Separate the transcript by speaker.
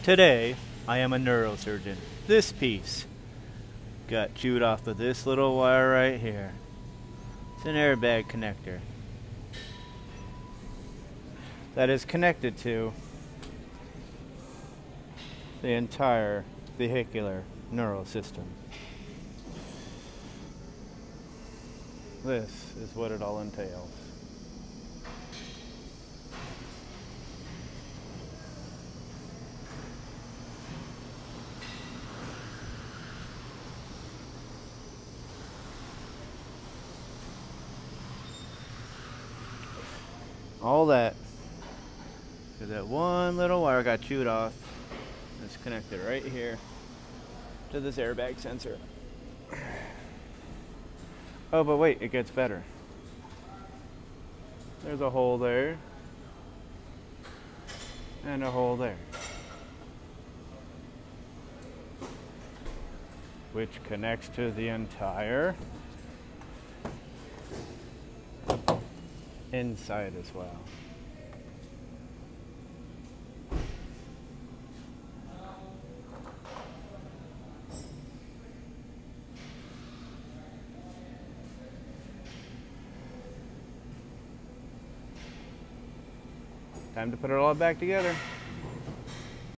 Speaker 1: Today, I am a neurosurgeon. This piece got chewed off of this little wire right here. It's an airbag connector that is connected to the entire vehicular neural system. This is what it all entails. All that, because that one little wire got chewed off. It's connected right here to this airbag sensor. Oh, but wait, it gets better. There's a hole there, and a hole there, which connects to the entire inside as well. Time to put it all back together.